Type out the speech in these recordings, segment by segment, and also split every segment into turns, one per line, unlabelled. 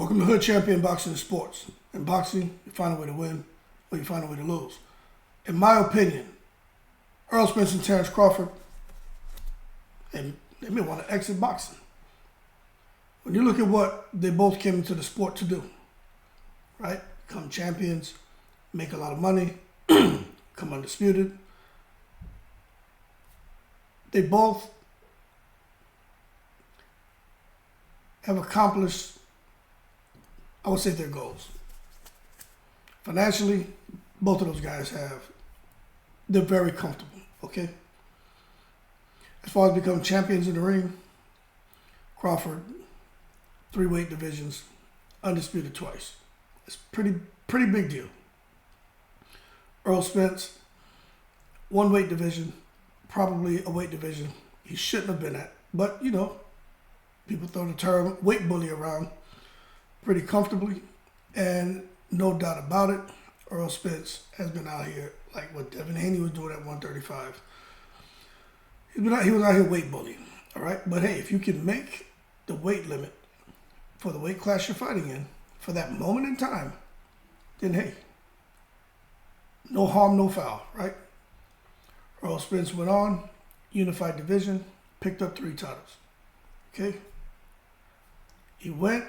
Welcome to Hood Champion Boxing and Sports. In boxing, you find a way to win or you find a way to lose. In my opinion, Errol Spence and Terence Crawford, they may want to exit boxing. When you look at what they both came into the sport to do, right? Become champions, make a lot of money, come undisputed. They both have accomplished, I would say, their goals. Financially, both of those guys they're very comfortable, okay? As far as becoming champions in the ring, Crawford, 3 weight divisions, undisputed twice. It's pretty big deal. Errol Spence, 1 weight division, probably a weight division he shouldn't have been at. But, you know, people throw the term weight bully around pretty comfortably. And no doubt about it, Errol Spence has been out here like what Devin Haney was doing at 135. He was out here weight bullying, all right? But hey, if you can make the weight limit for the weight class you're fighting in for that moment in time, then hey, no harm, no foul, right? Errol Spence went on, unified division, picked up 3 titles, okay? He went,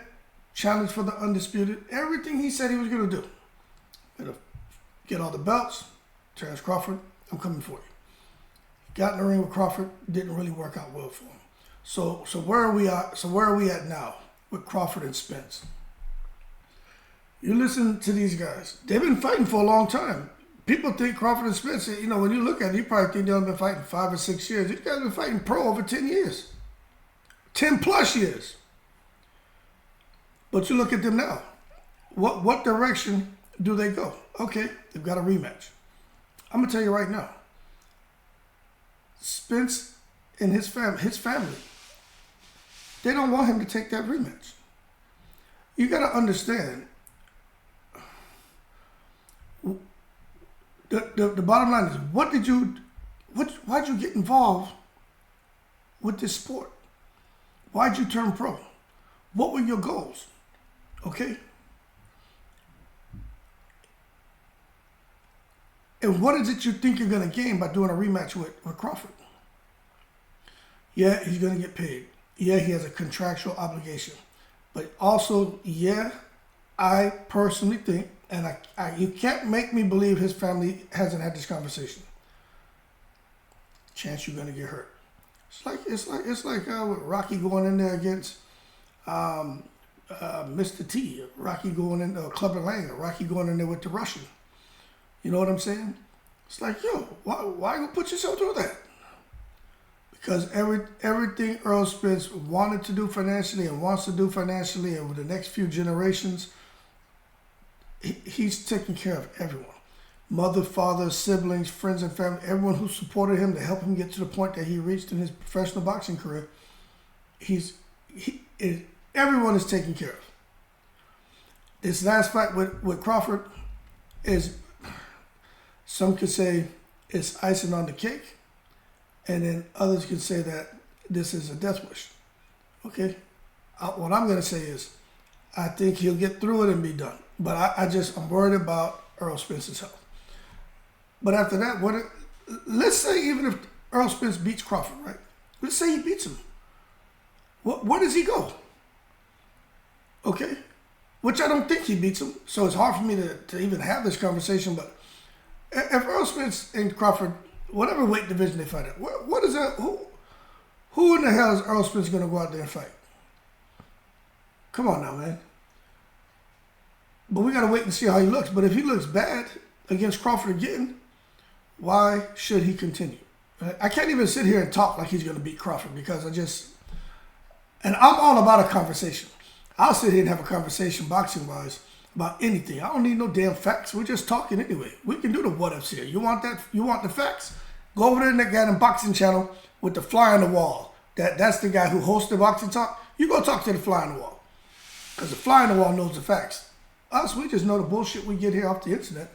challenged for the undisputed, everything he said he was going to do. Gonna get all the belts. Terence Crawford, I'm coming for you. Got in the ring with Crawford, didn't really work out well for him. So where are we at? So where are we at now with Crawford and Spence? You listen to these guys. They've been fighting for a long time. People think Crawford and Spence, you know, when you look at it, you probably think they've been fighting 5 or 6 years. These guys have been fighting pro over 10 years. 10 plus years. But you look at them now. What direction do they go? Okay, they've got a rematch. I'm going to tell you right now. Spence and his family, they don't want him to take that rematch. You got to understand, the bottom line is, why'd you get involved with this sport? Why'd you turn pro? What were your goals? Okay? And what is it you think you're going to gain by doing a rematch with Crawford? Yeah, he's going to get paid. Yeah, he has a contractual obligation. But also, yeah, I personally think, and you can't make me believe his family hasn't had this conversation. Chance you're going to get hurt. It's like with Rocky going in there against Mr. T. Rocky going in Clubber Lang. Rocky going in there with the Russian. You know what I'm saying? It's like, yo, why you put yourself through that? Because everything Errol Spence wanted to do financially and wants to do financially and with the next few generations, he's taking care of everyone. Mother, father, siblings, friends and family, everyone who supported him to help him get to the point that he reached in his professional boxing career, everyone is taken care of. This last fight with Crawford is, some could say it's icing on the cake, and then others could say that this is a death wish. Okay? What I'm going to say is, I think he'll get through it and be done. But I'm worried about Errol Spence's health. But after that, let's say even if Errol Spence beats Crawford, right? Let's say he beats him. Where does he go? Okay? Which I don't think he beats him, so it's hard for me to even have this conversation, but if Errol Spence and Crawford, whatever weight division they fight at, what is that? Who in the hell is Errol Spence going to go out there and fight? Come on now, man. But we got to wait and see how he looks. But if he looks bad against Crawford again, why should he continue? I can't even sit here and talk like he's going to beat Crawford because and I'm all about a conversation. I'll sit here and have a conversation boxing-wise about anything. I don't need no damn facts. We're just talking anyway. We can do the what-ifs here. You want that? You want the facts? Go over there to that guy in the boxing channel with the fly on the wall. That's the guy who hosts the boxing talk. You go talk to the fly on the wall. Because the fly on the wall knows the facts. Us, we just know the bullshit we get here off the internet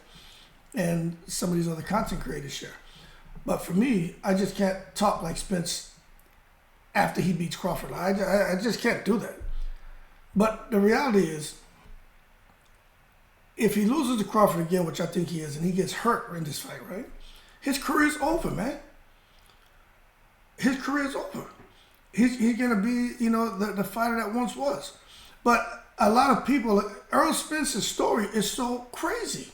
and some of these other content creators share. But for me, I just can't talk like Spence after he beats Crawford. I just can't do that. But the reality is, if he loses to Crawford again, which I think he is, and he gets hurt in this fight, right? His career's over, man. His career's over. He's going to be, the fighter that once was. But a lot of people, Errol Spence's story is so crazy.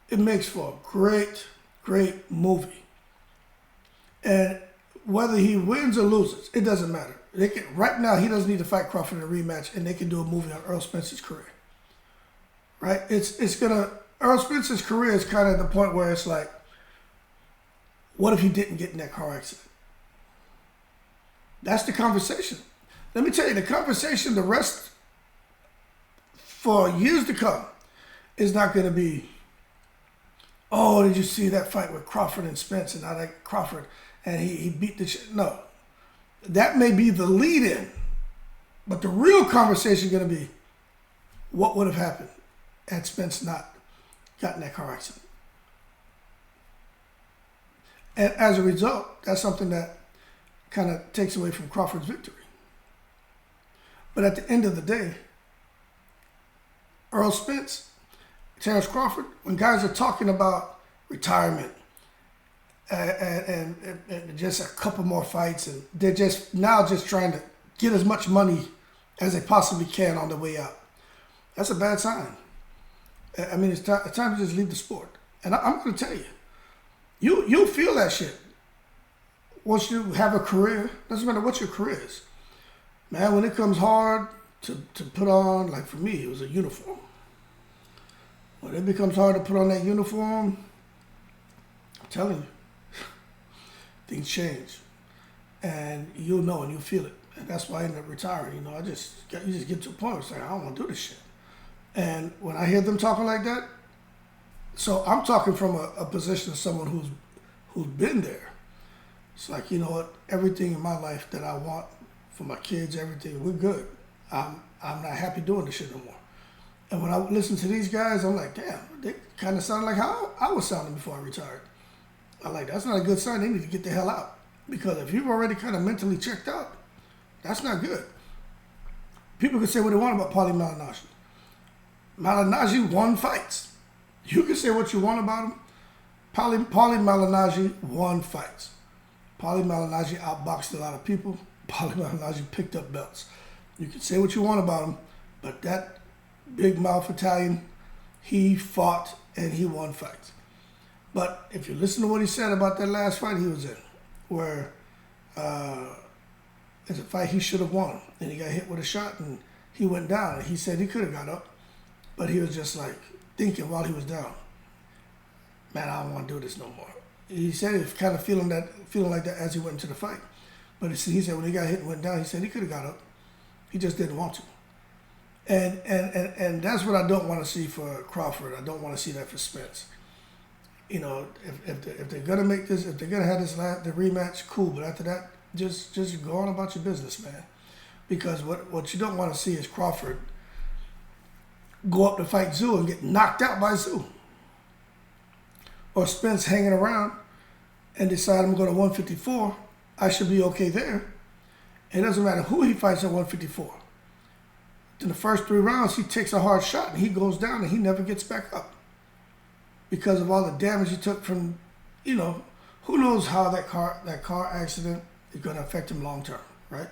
It makes for a great, great movie. And whether he wins or loses, it doesn't matter. Right now, he doesn't need to fight Crawford in a rematch, and they can do a movie on Errol Spence's career. Right? Errol Spence's career is kind of the point where it's like, what if he didn't get in that car accident? That's the conversation. Let me tell you, the conversation, the rest for years to come is not going to be, oh, did you see that fight with Crawford and Spence and I like Crawford and he beat the shit? No. That may be the lead in, but the real conversation is going to be, what would have happened had Spence not gotten that car accident? And as a result, that's something that kind of takes away from Crawford's victory. But at the end of the day, Errol Spence, Terence Crawford, when guys are talking about retirement and just a couple more fights, and they're just trying to get as much money as they possibly can on the way out, that's a bad sign. I mean, it's time to just leave the sport. And I'm going to tell you, you'll feel that shit once you have a career. Doesn't matter what your career is. Man, when it comes hard to put on, like for me, it was a uniform. When it becomes hard to put on that uniform, I'm telling you, things change. And you'll know and you'll feel it. And that's why I ended up retiring. You just get to a point where it's like, I don't want to do this shit. And when I hear them talking like that, so I'm talking from a position of someone who's been there. It's like, you know what, everything in my life that I want for my kids, everything, we're good. I'm not happy doing this shit no more. And when I listen to these guys, I'm like, damn, they kind of sound like how I was sounding before I retired. I'm like, that's not a good sign. They need to get the hell out. Because if you've already kind of mentally checked out, that's not good. People can say what they want about Paulie Malignaggi. Malignaggi won fights. You can say what you want about him. Paulie Malignaggi won fights. Paulie Malignaggi outboxed a lot of people. Paulie Malignaggi picked up belts. You can say what you want about him, but that big mouth Italian, he fought and he won fights. But if you listen to what he said about that last fight he was in, where it's a fight he should have won, and he got hit with a shot and he went down, and he said he could have got up, but he was just like thinking while he was down, man, I don't want to do this no more. He said he was kind of feeling like that as he went into the fight. But he said when he got hit and went down, he said he could have got up. He just didn't want to. And that's what I don't want to see for Crawford. I don't want to see that for Spence. If they're gonna make this, if they're gonna have the rematch, cool. But after that, just go on about your business, man. Because what you don't want to see is Crawford go up to fight Tszyu and get knocked out by Tszyu. Or Spence hanging around and decide I'm going to 154. I should be okay there. It doesn't matter who he fights at 154. In the first 3 rounds, he takes a hard shot and he goes down and he never gets back up. Because of all the damage he took from, who knows how that car accident is going to affect him long term, right?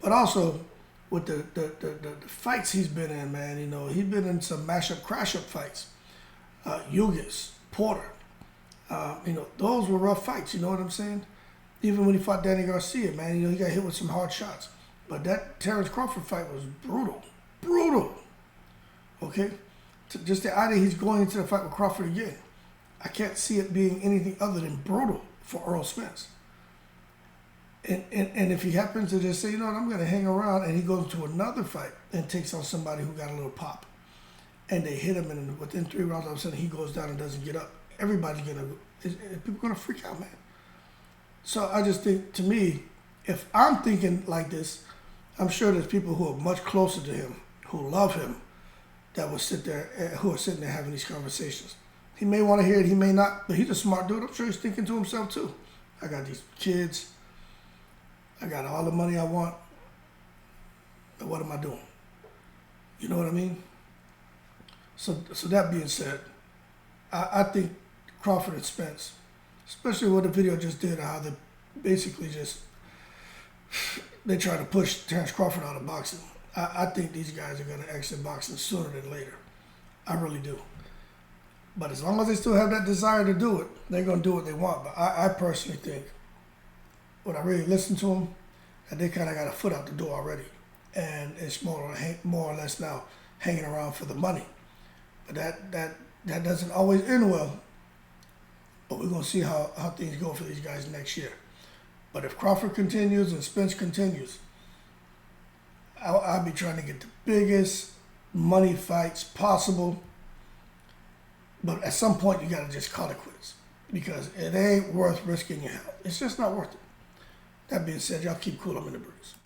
But also, with the fights he's been in, man, he's been in some mash-up, crash-up fights. Yugis, Porter, those were rough fights, you know what I'm saying? Even when he fought Danny Garcia, man, he got hit with some hard shots. But that Terence Crawford fight was brutal, okay? Just the idea he's going into the fight with Crawford again, I can't see it being anything other than brutal for Errol Spence. And if he happens to just say, you know what, I'm going to hang around, and he goes to another fight and takes on somebody who got a little pop, and they hit him, and within 3 rounds, all of a sudden he goes down and doesn't get up. Everybody's people are going to freak out, man. So I just think, to me, if I'm thinking like this, I'm sure there's people who are much closer to him, who love him, that will sit there, who are sitting there having these conversations. He may want to hear it, he may not, but he's a smart dude. I'm sure he's thinking to himself too. I got these kids. I got all the money I want. Like, what am I doing? You know what I mean? So that being said, I think Crawford and Spence, especially what the video just did, how they basically just they try to push Terence Crawford out of boxing. I think these guys are going to exit boxing sooner than later. I really do. But as long as they still have that desire to do it, they're going to do what they want. But I personally think, when I really listen to them, that they kind of got a foot out the door already. And it's more or less now hanging around for the money. But that doesn't always end well. But we're going to see how things go for these guys next year. But if Crawford continues and Spence continues, I'll be trying to get the biggest money fights possible. But at some point, you got to just call it quits. Because it ain't worth risking your health. It's just not worth it. That being said, y'all keep cool. I'm in the breeze.